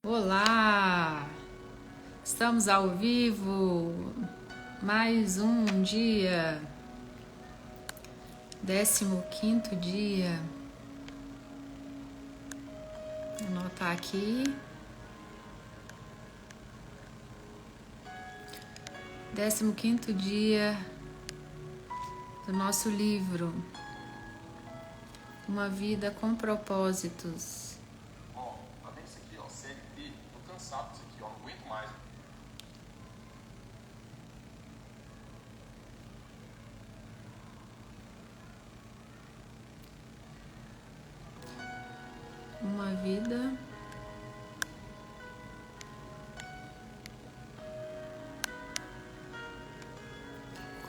Olá! Estamos ao vivo, mais um dia, 15º dia. Vou anotar aqui. 15º dia do nosso livro, Uma Vida com Propósitos. Uma vida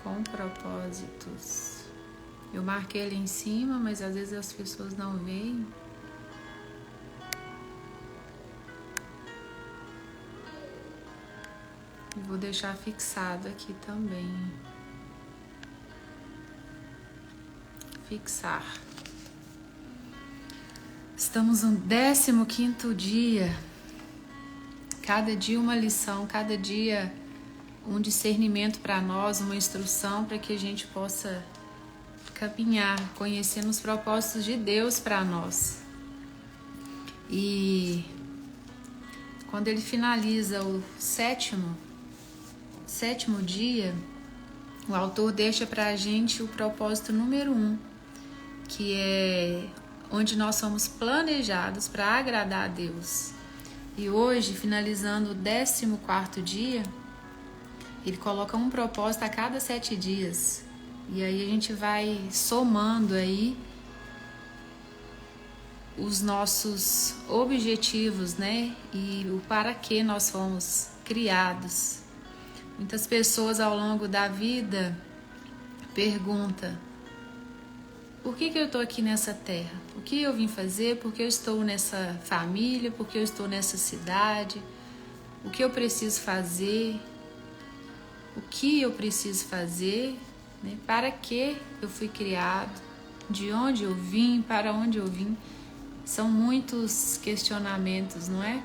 com propósitos. Eu marquei ele em cima, mas às vezes as pessoas não veem. E vou deixar fixado aqui também. Fixar. Estamos no 15º dia. Cada dia uma lição, cada dia um discernimento para nós, uma instrução para que a gente possa caminhar, conhecendo os propósitos de Deus para nós. E quando ele finaliza o sétimo dia, o autor deixa para a gente o propósito número 1, que é onde nós somos planejados para agradar a Deus. E hoje, finalizando o 14º dia, ele coloca um propósito a cada 7 dias. E aí a gente vai somando aí os nossos objetivos, né? E o para que nós fomos criados. Muitas pessoas ao longo da vida perguntam: por que eu estou aqui nessa terra? O que eu vim fazer? Por que eu estou nessa família? Por que eu estou nessa cidade? O que eu preciso fazer? O que eu preciso fazer? Né? Para que eu fui criado? De onde eu vim? Para onde eu vim? São muitos questionamentos, não é?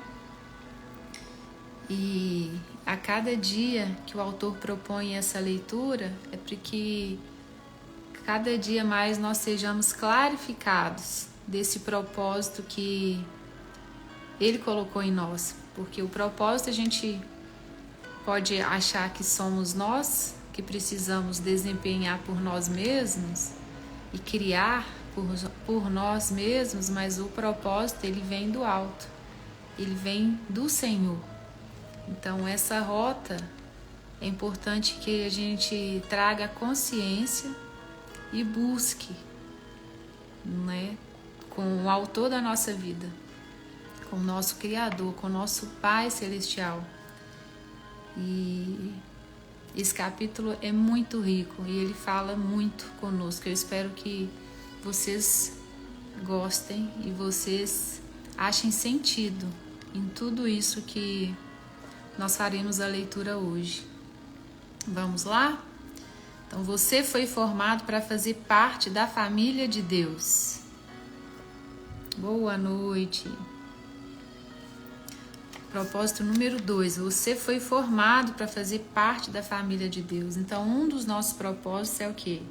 E a cada dia que o autor propõe essa leitura é porque cada dia mais nós sejamos clarificados desse propósito que ele colocou em nós. Porque o propósito a gente pode achar que somos nós, que precisamos desempenhar por nós mesmos e criar por nós mesmos, mas o propósito ele vem do alto, ele vem do Senhor. Então essa rota é importante que a gente traga consciência e busque, né, com o autor da nossa vida, com o nosso Criador, com o nosso Pai Celestial. E esse capítulo é muito rico e ele fala muito conosco. Eu espero que vocês gostem e vocês achem sentido em tudo isso que nós faremos a leitura hoje. Vamos lá? Então, você foi formado para fazer parte da família de Deus. Boa noite. Propósito número 2. Você foi formado para fazer parte da família de Deus. Então, um dos nossos propósitos é o quê?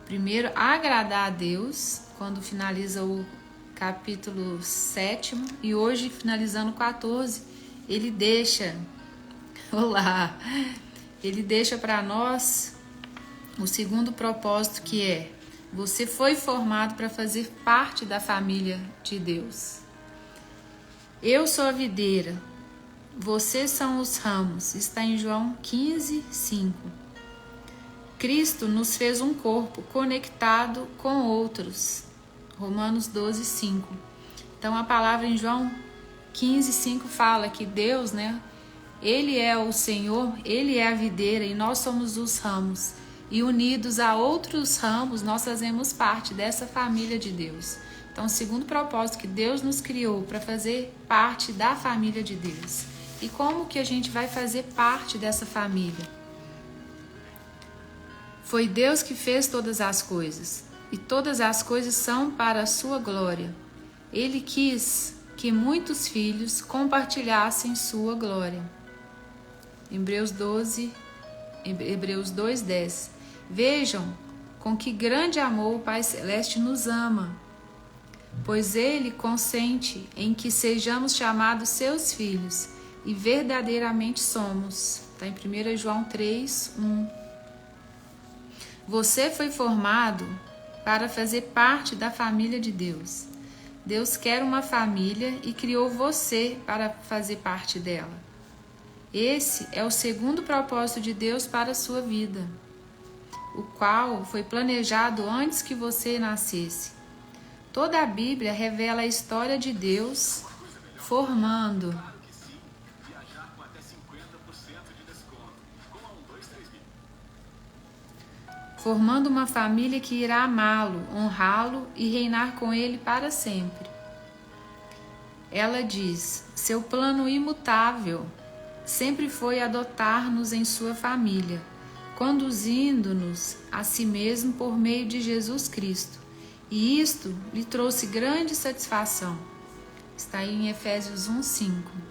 Primeiro, agradar a Deus, quando finaliza o capítulo 7. E hoje, finalizando o 14, ele deixa... Olá! Ele deixa para nós o segundo propósito, que é: você foi formado para fazer parte da família de Deus. Eu sou a videira, vocês são os ramos. Está em João 15:5. Cristo nos fez um corpo conectado com outros. Romanos 12:5. Então a palavra em João 15:5 fala que Deus, né? Ele é o Senhor, Ele é a videira e nós somos os ramos. E unidos a outros ramos, nós fazemos parte dessa família de Deus. Então, o segundo propósito, que Deus nos criou para fazer parte da família de Deus. E como que a gente vai fazer parte dessa família? Foi Deus que fez todas as coisas. E todas as coisas são para a sua glória. Ele quis que muitos filhos compartilhassem sua glória. Hebreus 2:10. Vejam com que grande amor o Pai Celeste nos ama, pois Ele consente em que sejamos chamados seus filhos, e verdadeiramente somos. Está em 1 João 3:1. Você foi formado para fazer parte da família de Deus. Deus quer uma família e criou você para fazer parte dela. Esse é o segundo propósito de Deus para a sua vida, o qual foi planejado antes que você nascesse. Toda a Bíblia revela a história de Deus formando uma família que irá amá-lo, honrá-lo e reinar com ele para sempre. Ela diz: seu plano imutável sempre foi adotar-nos em sua família, conduzindo-nos a si mesmo por meio de Jesus Cristo. E isto lhe trouxe grande satisfação. Está aí em Efésios 1:5.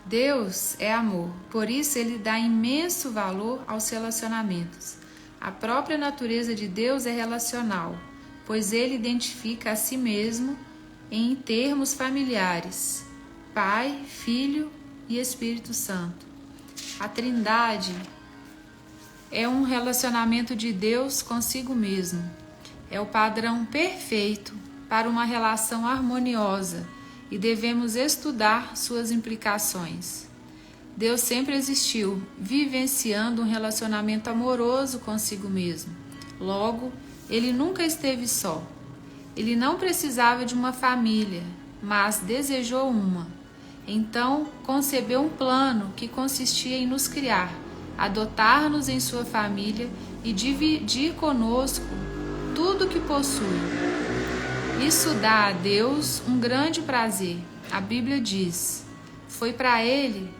Deus é amor, por isso Ele dá imenso valor aos relacionamentos. A própria natureza de Deus é relacional, pois Ele identifica a si mesmo em termos familiares: Pai, Filho e Espírito Santo. A Trindade é um relacionamento de Deus consigo mesmo. É o padrão perfeito para uma relação harmoniosa e devemos estudar suas implicações. Deus sempre existiu, vivenciando um relacionamento amoroso consigo mesmo. Logo, Ele nunca esteve só. Ele não precisava de uma família, mas desejou uma. Então, concebeu um plano que consistia em nos criar, adotar-nos em sua família e dividir conosco tudo que possui. Isso dá a Deus um grande prazer. A Bíblia diz: foi para Ele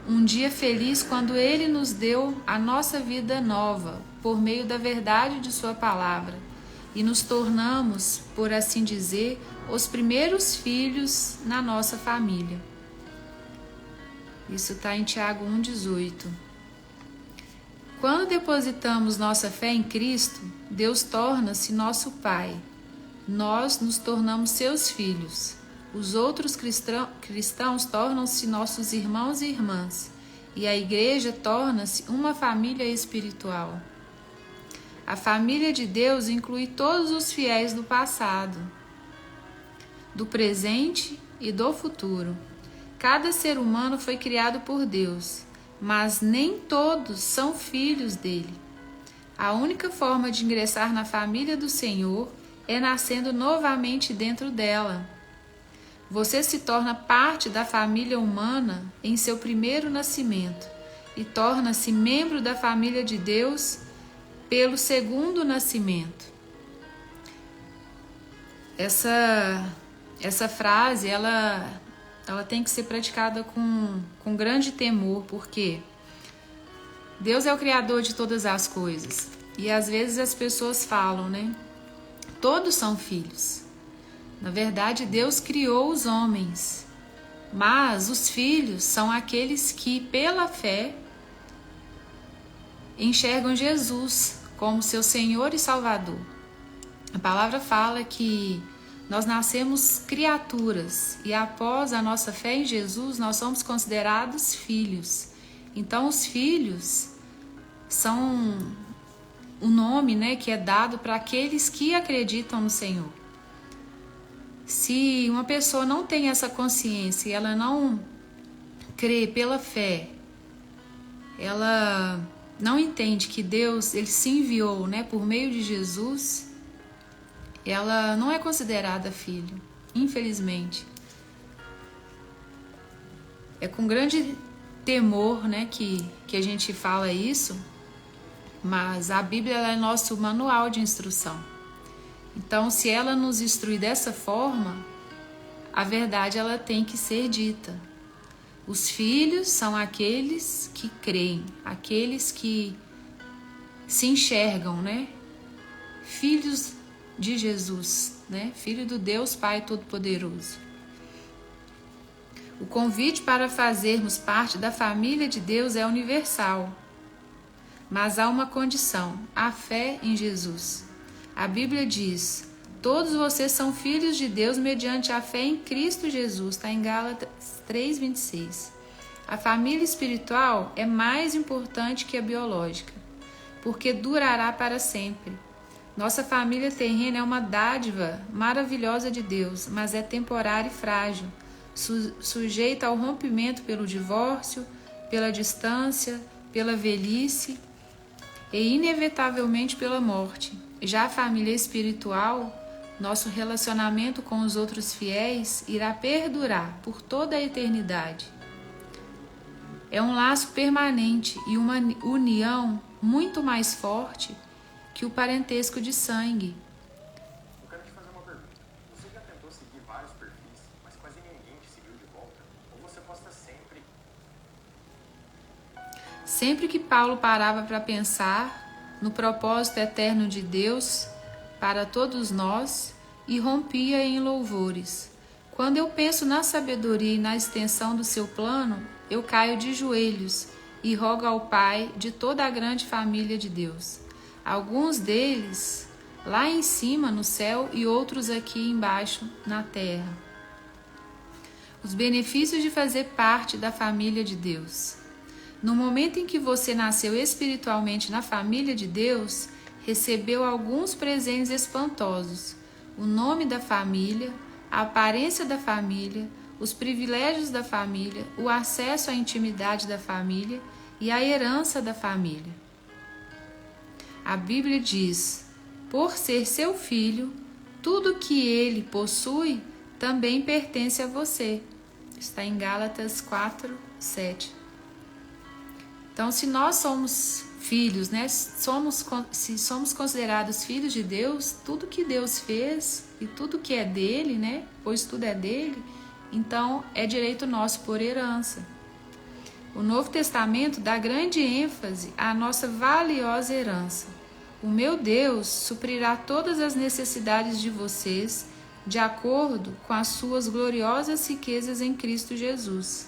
um dia feliz quando Ele nos deu a nossa vida nova, por meio da verdade de Sua palavra, e nos tornamos, por assim dizer, os primeiros filhos na nossa família. Isso está em Tiago 1,18. Quando depositamos nossa fé em Cristo, Deus torna-se nosso Pai. Nós nos tornamos seus filhos. Os outros cristãos tornam-se nossos irmãos e irmãs. E a igreja torna-se uma família espiritual. A família de Deus inclui todos os fiéis do passado, do presente e do futuro. Cada ser humano foi criado por Deus, mas nem todos são filhos dele. A única forma de ingressar na família do Senhor é nascendo novamente dentro dela. Você se torna parte da família humana em seu primeiro nascimento e torna-se membro da família de Deus pelo segundo nascimento. Essa frase, ela tem que ser praticada com grande temor, porque Deus é o Criador de todas as coisas. E às vezes as pessoas falam, né? Todos são filhos. Na verdade, Deus criou os homens, mas os filhos são aqueles que, pela fé, enxergam Jesus como seu Senhor e Salvador. A palavra fala que nós nascemos criaturas e após a nossa fé em Jesus, nós somos considerados filhos. Então, os filhos são o nome, né, que é dado para aqueles que acreditam no Senhor. Se uma pessoa não tem essa consciência e ela não crê pela fé, ela não entende que Deus, Ele se enviou, né, por meio de Jesus, ela não é considerada filho, infelizmente. É com grande temor, né, que a gente fala isso, mas a Bíblia ela é nosso manual de instrução. Então, se ela nos instrui dessa forma, a verdade ela tem que ser dita. Os filhos são aqueles que creem, aqueles que se enxergam, né? Filhos de Jesus, né? Filho do Deus Pai Todo-Poderoso. O convite para fazermos parte da família de Deus é universal, mas há uma condição: a fé em Jesus. A Bíblia diz: todos vocês são filhos de Deus mediante a fé em Cristo Jesus. Está em Gálatas 3:26. A família espiritual é mais importante que a biológica, porque durará para sempre. Nossa família terrena é uma dádiva maravilhosa de Deus, mas é temporária e frágil, sujeita ao rompimento pelo divórcio, pela distância, pela velhice e inevitavelmente pela morte. Já a família espiritual, nosso relacionamento com os outros fiéis irá perdurar por toda a eternidade. É um laço permanente e uma união muito mais forte que o parentesco de sangue. Eu quero te fazer uma pergunta. Você já tentou seguir vários perfis, mas quase ninguém te seguiu de volta? Ou você posta sempre? Sempre que Paulo parava para pensar no propósito eterno de Deus para todos nós e rompia em louvores. Quando eu penso na sabedoria e na extensão do seu plano, eu caio de joelhos e rogo ao Pai de toda a grande família de Deus. Alguns deles lá em cima no céu e outros aqui embaixo na terra. Os benefícios de fazer parte da família de Deus. No momento em que você nasceu espiritualmente na família de Deus, recebeu alguns presentes espantosos: o nome da família, a aparência da família, os privilégios da família, o acesso à intimidade da família e a herança da família. A Bíblia diz: por ser seu filho, tudo que ele possui também pertence a você. Está em Gálatas 4:7. Então, se nós somos filhos, né? Se somos considerados filhos de Deus, tudo que Deus fez e tudo que é dele, né? Pois tudo é dele, então é direito nosso por herança. O Novo Testamento dá grande ênfase à nossa valiosa herança. O meu Deus suprirá todas as necessidades de vocês, de acordo com as suas gloriosas riquezas em Cristo Jesus.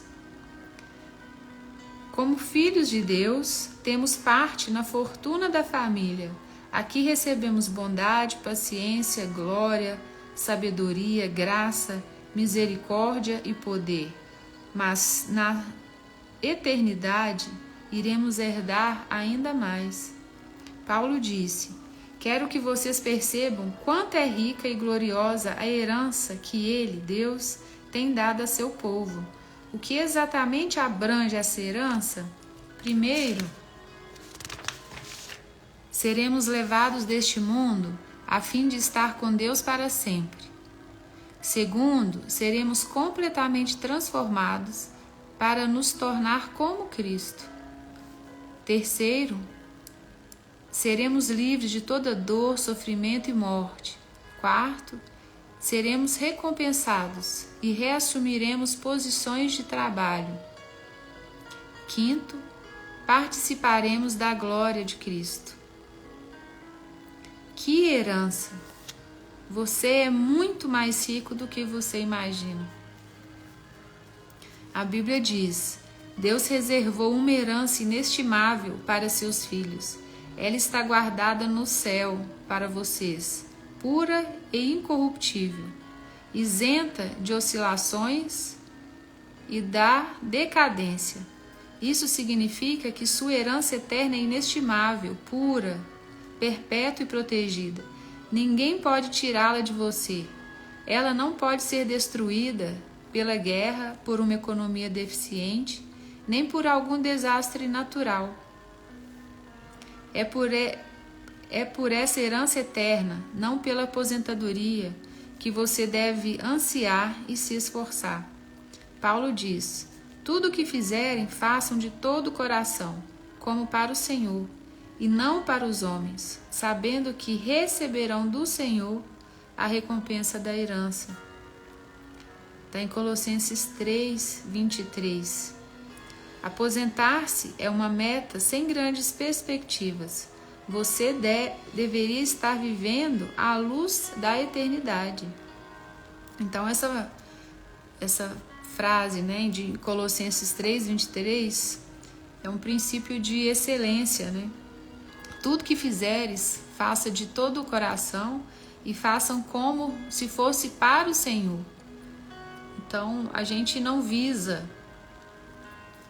Como filhos de Deus, temos parte na fortuna da família. Aqui recebemos bondade, paciência, glória, sabedoria, graça, misericórdia e poder. Mas na eternidade iremos herdar ainda mais. Paulo disse: quero que vocês percebam quanto é rica e gloriosa a herança que ele, Deus, tem dado a seu povo. O que exatamente abrange essa herança? Primeiro, seremos levados deste mundo a fim de estar com Deus para sempre. Segundo, seremos completamente transformados para nos tornar como Cristo. Terceiro, seremos livres de toda dor, sofrimento e morte. Quarto, seremos recompensados e reassumiremos posições de trabalho. Quinto, participaremos da glória de Cristo. Que herança! Você é muito mais rico do que você imagina. A Bíblia diz: Deus reservou uma herança inestimável para seus filhos. Ela está guardada no céu para vocês, pura e incorruptível, isenta de oscilações e da decadência. Isso significa que sua herança eterna é inestimável, pura, perpétua e protegida. Ninguém pode tirá-la de você. Ela não pode ser destruída pela guerra, por uma economia deficiente, nem por algum desastre natural. É por essa herança eterna, não pela aposentadoria, que você deve ansiar e se esforçar. Paulo diz: tudo o que fizerem, façam de todo o coração, como para o Senhor, e não para os homens, sabendo que receberão do Senhor a recompensa da herança. Está em Colossenses 3:23. Aposentar-se é uma meta sem grandes perspectivas, você deveria estar vivendo à luz da eternidade. Então essa frase, né, de Colossenses 3:23 é um princípio de excelência, né? Tudo que fizeres, faça de todo o coração e façam como se fosse para o Senhor. Então a gente não visa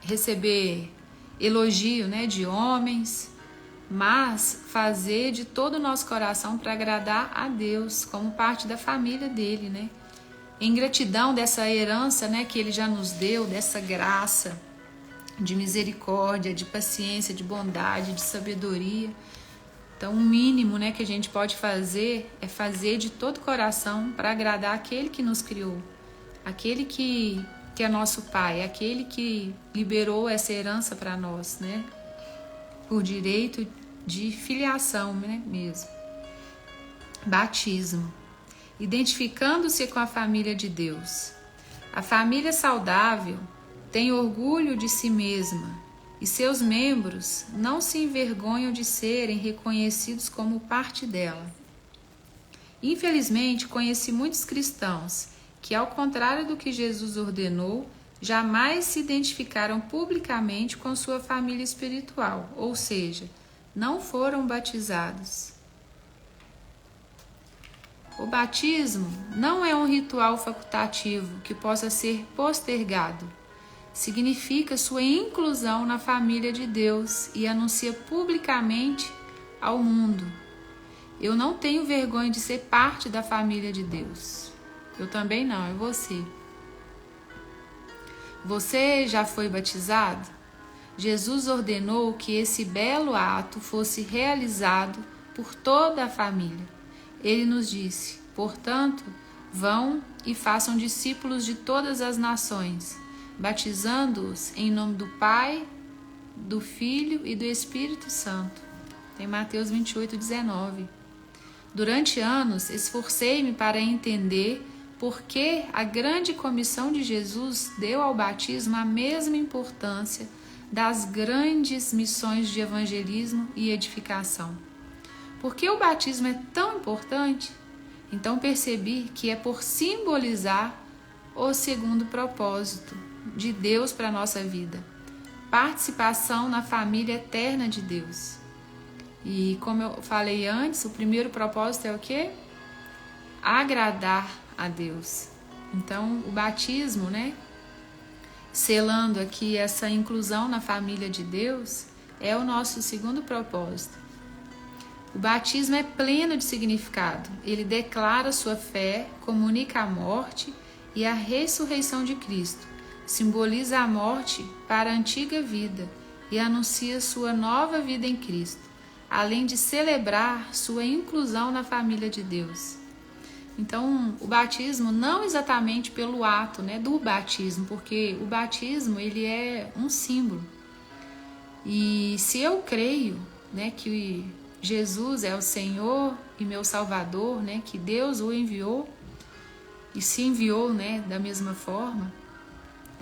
receber elogio, né, de homens, mas fazer de todo o nosso coração para agradar a Deus, como parte da família dele, né? Em gratidão dessa herança, né, que ele já nos deu, dessa graça de misericórdia, de paciência, de bondade, de sabedoria. Então, o mínimo, né, que a gente pode fazer é fazer de todo o coração para agradar aquele que nos criou, aquele que é nosso Pai, aquele que liberou essa herança para nós, né, por direito de filiação, né, mesmo. Batismo. Identificando-se com a família de Deus. A família saudável tem orgulho de si mesma e seus membros não se envergonham de serem reconhecidos como parte dela. Infelizmente, conheci muitos cristãos que, ao contrário do que Jesus ordenou, jamais se identificaram publicamente com sua família espiritual, ou seja, não foram batizados. O batismo não é um ritual facultativo que possa ser postergado. Significa sua inclusão na família de Deus e anuncia publicamente ao mundo: eu não tenho vergonha de ser parte da família de Deus. Eu também não, é você. Você já foi batizado? Jesus ordenou que esse belo ato fosse realizado por toda a família. Ele nos disse: portanto, vão e façam discípulos de todas as nações, batizando-os em nome do Pai, do Filho e do Espírito Santo. Tem Mateus 28:19. Durante anos, esforcei-me para entender por que a grande comissão de Jesus deu ao batismo a mesma importância das grandes missões de evangelismo e edificação. Por que o batismo é tão importante? Então percebi que é por simbolizar o segundo propósito de Deus para a nossa vida: participação na família eterna de Deus. E como eu falei antes, o primeiro propósito é o quê? Agradar a Deus. Então o batismo, né, selando aqui essa inclusão na família de Deus, é o nosso segundo propósito. O batismo é pleno de significado. Ele declara sua fé, comunica a morte e a ressurreição de Cristo, simboliza a morte para a antiga vida e anuncia sua nova vida em Cristo, além de celebrar sua inclusão na família de Deus. Então, o batismo não exatamente pelo ato, né, do batismo, porque o batismo ele é um símbolo. E se eu creio, né, que Jesus é o Senhor e meu Salvador, né, que Deus o enviou e se enviou, né, da mesma forma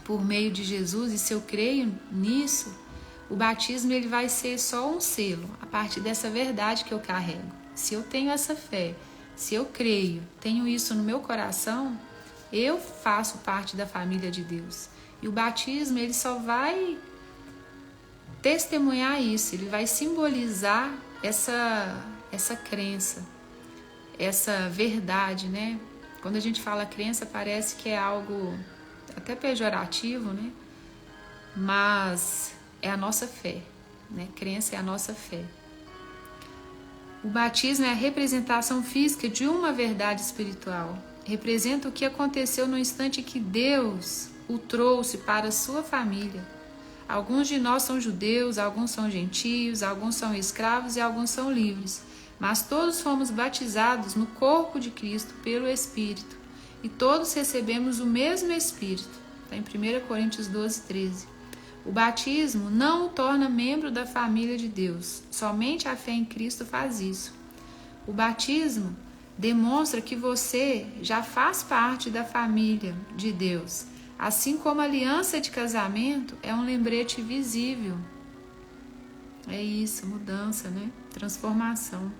por meio de Jesus, e se eu creio nisso, o batismo ele vai ser só um selo a partir dessa verdade que eu carrego. Se eu tenho essa fé, se eu creio, tenho isso no meu coração, eu faço parte da família de Deus. E o batismo ele só vai testemunhar isso, ele vai simbolizar essa crença, essa verdade, né? Quando a gente fala crença, parece que é algo até pejorativo, né? Mas é a nossa fé, né? Crença é a nossa fé. O batismo é a representação física de uma verdade espiritual. Representa o que aconteceu no instante que Deus o trouxe para a sua família. Alguns de nós são judeus, alguns são gentios, alguns são escravos e alguns são livres. Mas todos fomos batizados no corpo de Cristo pelo Espírito. E todos recebemos o mesmo Espírito. Está em 1 Coríntios 12:13. O batismo não o torna membro da família de Deus. Somente a fé em Cristo faz isso. O batismo demonstra que você já faz parte da família de Deus. Assim como a aliança de casamento é um lembrete visível. É isso, mudança, né? Transformação.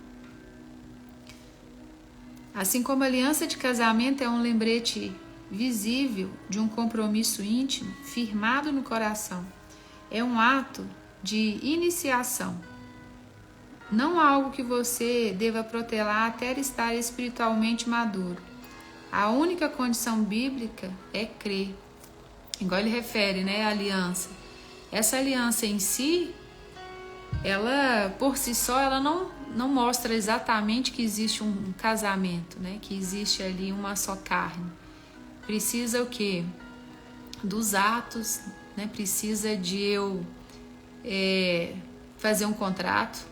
Assim como a aliança de casamento é um lembrete visível de um compromisso íntimo firmado no coração, é um ato de iniciação, não algo que você deva protelar até estar espiritualmente maduro. A única condição bíblica é crer. Igual ele refere, né, a aliança. Essa aliança em si, ela por si só, ela não mostra exatamente que existe um casamento, né, que existe ali uma só carne. Precisa o quê? Dos atos, né? Precisa de eu fazer um contrato,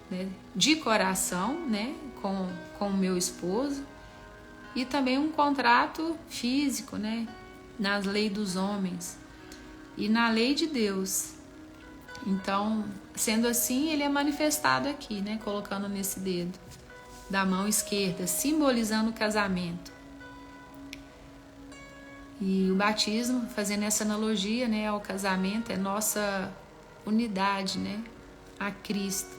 né, de coração, né, com o meu esposo, e também um contrato físico, né, na lei dos homens e na lei de Deus. Então, sendo assim, ele é manifestado aqui, né, colocando nesse dedo da mão esquerda, simbolizando o casamento. E o batismo, fazendo essa analogia, né, ao casamento, é nossa unidade, né, a Cristo.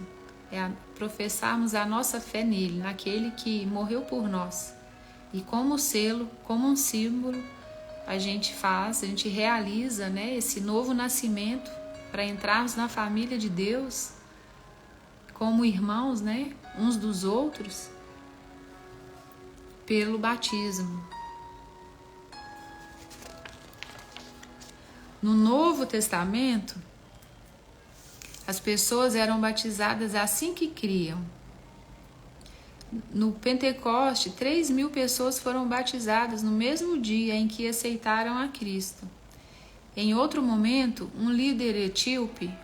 É professarmos a nossa fé nele, naquele que morreu por nós. E como selo, como um símbolo, a gente realiza, né, esse novo nascimento para entrarmos na família de Deus como irmãos, né, uns dos outros, pelo batismo. No Novo Testamento, as pessoas eram batizadas assim que criam. No Pentecoste, 3.000 pessoas foram batizadas no mesmo dia em que aceitaram a Cristo. Em outro momento, um líder etíope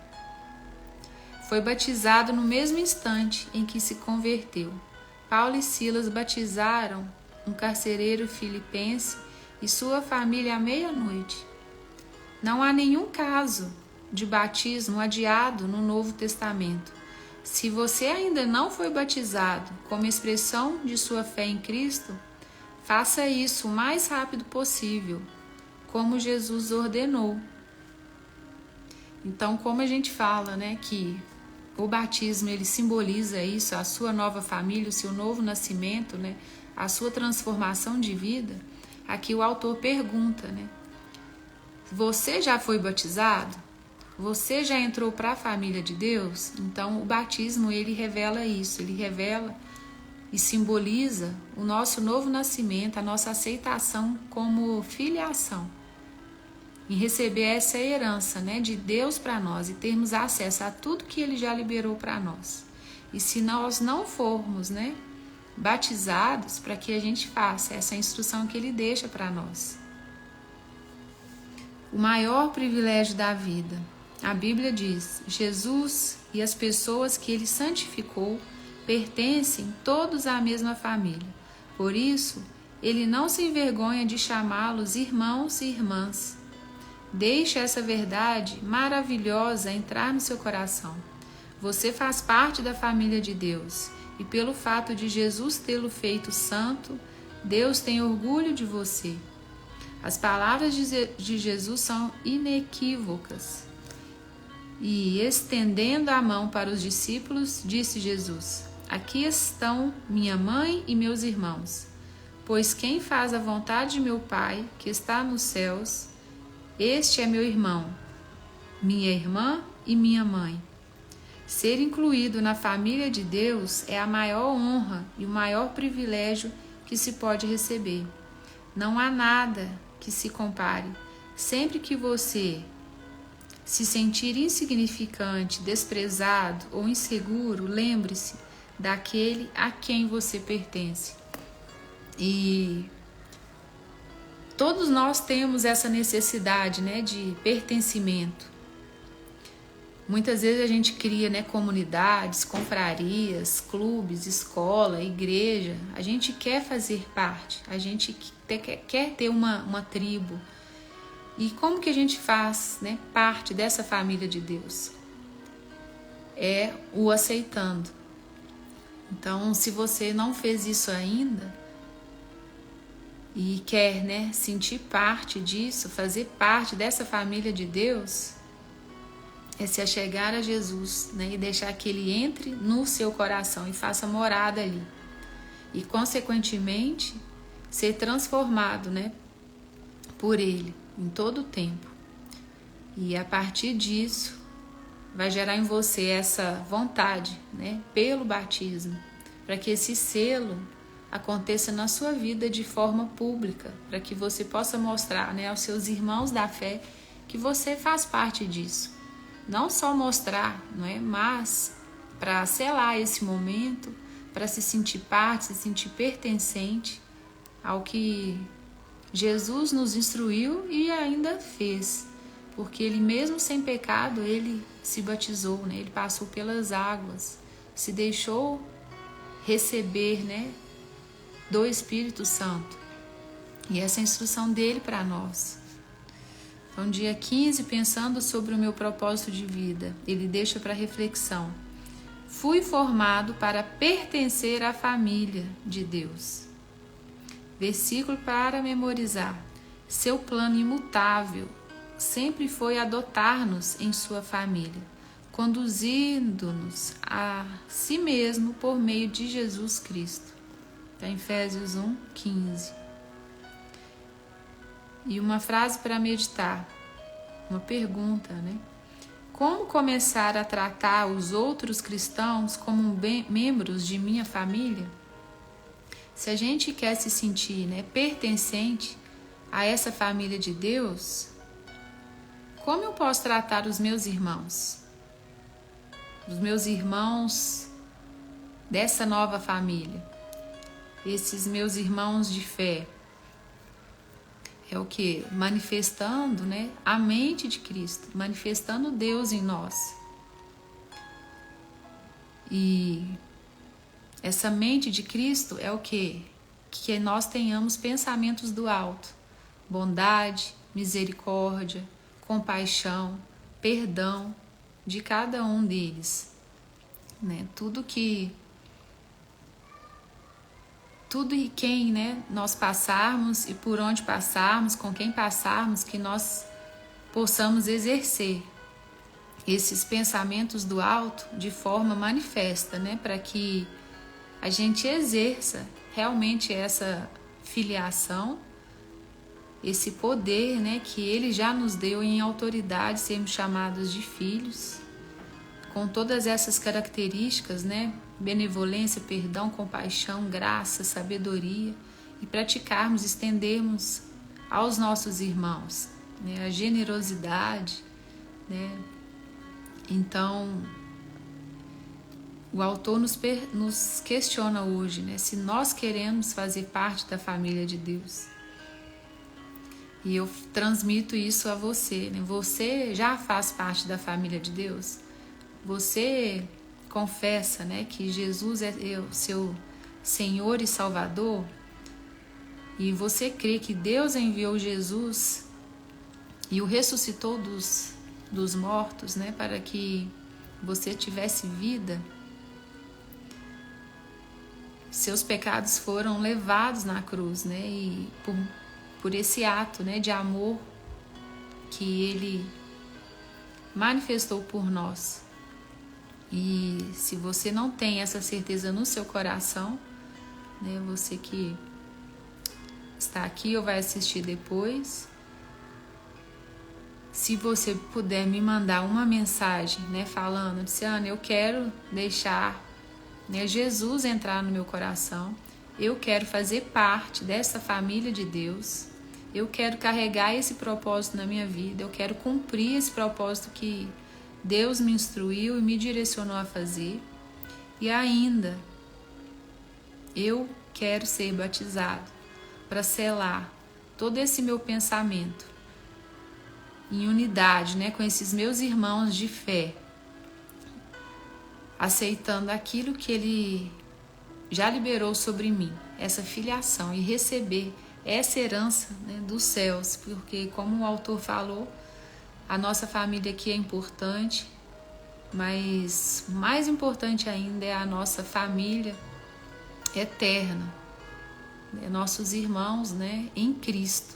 foi batizado no mesmo instante em que se converteu. Paulo e Silas batizaram um carcereiro filipense e sua família à meia-noite. Não há nenhum caso de batismo adiado no Novo Testamento. Se você ainda não foi batizado como expressão de sua fé em Cristo, faça isso o mais rápido possível, como Jesus ordenou. Então, como a gente fala, né, que o batismo ele simboliza isso, a sua nova família, o seu novo nascimento, né, a sua transformação de vida, aqui o autor pergunta, né, você já foi batizado? Você já entrou para a família de Deus? Então, o batismo, ele revela isso, ele revela e simboliza o nosso novo nascimento, a nossa aceitação como filiação, em receber essa herança, né, de Deus para nós e termos acesso a tudo que Ele já liberou para nós. E se nós não formos, né, batizados, para que a gente faça essa instrução que Ele deixa para nós. O maior privilégio da vida. A Bíblia diz: Jesus e as pessoas que Ele santificou pertencem todos à mesma família. Por isso, Ele não se envergonha de chamá-los irmãos e irmãs. Deixe essa verdade maravilhosa entrar no seu coração. Você faz parte da família de Deus e pelo fato de Jesus tê-lo feito santo, Deus tem orgulho de você. As palavras de Jesus são inequívocas. E, estendendo a mão para os discípulos, disse Jesus: aqui estão minha mãe e meus irmãos. Pois quem faz a vontade de meu Pai, que está nos céus, este é meu irmão, minha irmã e minha mãe. Ser incluído na família de Deus é a maior honra e o maior privilégio que se pode receber. Não há nada que se compare. Sempre que você se sentir insignificante, desprezado ou inseguro, lembre-se daquele a quem você pertence. E todos nós temos essa necessidade, né, de pertencimento. Muitas vezes a gente cria, né, comunidades, confrarias, clubes, escola, igreja. A gente quer fazer parte, a gente quer ter uma tribo. E como que a gente faz, né, parte dessa família de Deus? É o aceitando. Então, se você não fez isso ainda e quer, né, sentir parte disso, fazer parte dessa família de Deus, é se achegar a Jesus, né, e deixar que Ele entre no seu coração e faça morada ali. E, consequentemente, ser transformado, né, por Ele em todo o tempo. E, a partir disso, vai gerar em você essa vontade, né, pelo batismo, para que esse selo aconteça na sua vida de forma pública, para que você possa mostrar, né, aos seus irmãos da fé que você faz parte disso. Não só mostrar, não é, mas para selar esse momento, para se sentir parte, se sentir pertencente ao que Jesus nos instruiu e ainda fez, porque Ele mesmo sem pecado, Ele se batizou, né? Ele passou pelas águas, se deixou receber, né, do Espírito Santo, e essa é a instrução dele para nós. Então, dia 15, pensando sobre o meu propósito de vida, ele deixa para reflexão: fui formado para pertencer à família de Deus. Versículo para memorizar: seu plano imutável sempre foi adotar-nos em sua família, conduzindo-nos a si mesmo por meio de Jesus Cristo. Está em Efésios 1, 15. E uma frase para meditar, uma pergunta, né? Como começar a tratar os outros cristãos como membros de minha família? Se a gente quer se sentir, né, pertencente a essa família de Deus, como eu posso tratar os meus irmãos? Os meus irmãos dessa nova família, esses meus irmãos de fé. É o que? Manifestando, né, a mente de Cristo, manifestando Deus em nós. E essa mente de Cristo é o que? Que nós tenhamos pensamentos do alto, bondade, misericórdia, compaixão, perdão de cada um deles, né? Tudo e quem, né, nós passarmos e por onde passarmos, com quem passarmos, que nós possamos exercer esses pensamentos do alto de forma manifesta, né, para que a gente exerça realmente essa filiação, esse poder, né, que Ele já nos deu em autoridade, sermos chamados de filhos, com todas essas características, né, benevolência, perdão, compaixão, graça, sabedoria, e praticarmos, estendermos aos nossos irmãos, né, a generosidade, né. Então, o autor nos questiona hoje, né, se nós queremos fazer parte da família de Deus. E eu transmito isso a você, né? Você já faz parte da família de Deus? Você confessa, né, que Jesus é o seu Senhor e Salvador? E você crê que Deus enviou Jesus e o ressuscitou dos mortos, né, para que você tivesse vida? Seus pecados foram levados na cruz, né, e por esse ato, né, de amor que Ele manifestou por nós. E se você não tem essa certeza no seu coração, né, você que está aqui ou vai assistir depois, se você puder me mandar uma mensagem, né, falando: Luciana, eu quero deixar, né, Jesus entrar no meu coração, eu quero fazer parte dessa família de Deus, eu quero carregar esse propósito na minha vida, eu quero cumprir esse propósito que Deus me instruiu e me direcionou a fazer, e ainda eu quero ser batizado para selar todo esse meu pensamento em unidade, né, com esses meus irmãos de fé, aceitando aquilo que Ele já liberou sobre mim, essa filiação, e receber essa herança, né, dos céus, porque, como o autor falou, a nossa família aqui é importante, mas mais importante ainda é a nossa família eterna, né, nossos irmãos, né, em Cristo.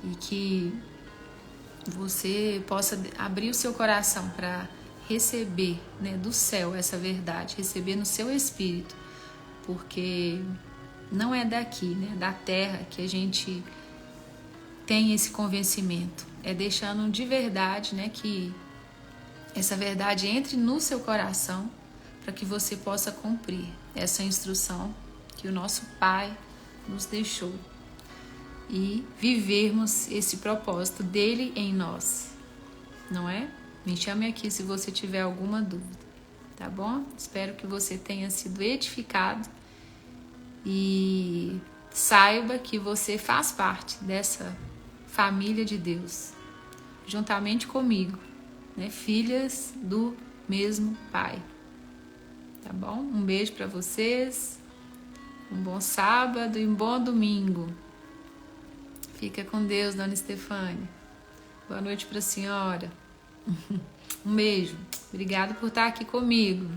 E que você possa abrir o seu coração para receber, né, do céu essa verdade, receber no seu espírito, porque não é daqui, né, da terra que a gente tem esse convencimento, é deixando de verdade, né, que essa verdade entre no seu coração para que você possa cumprir essa instrução que o nosso Pai nos deixou e vivermos esse propósito dele em nós, não é? Me chame aqui se você tiver alguma dúvida, tá bom? Espero que você tenha sido edificado e saiba que você faz parte dessa família de Deus, juntamente comigo, né? Filhas do mesmo Pai, tá bom? Um beijo para vocês, um bom sábado e um bom domingo. Fica com Deus, Dona Estefânia. Boa noite para a senhora. Um beijo. Obrigada por estar aqui comigo.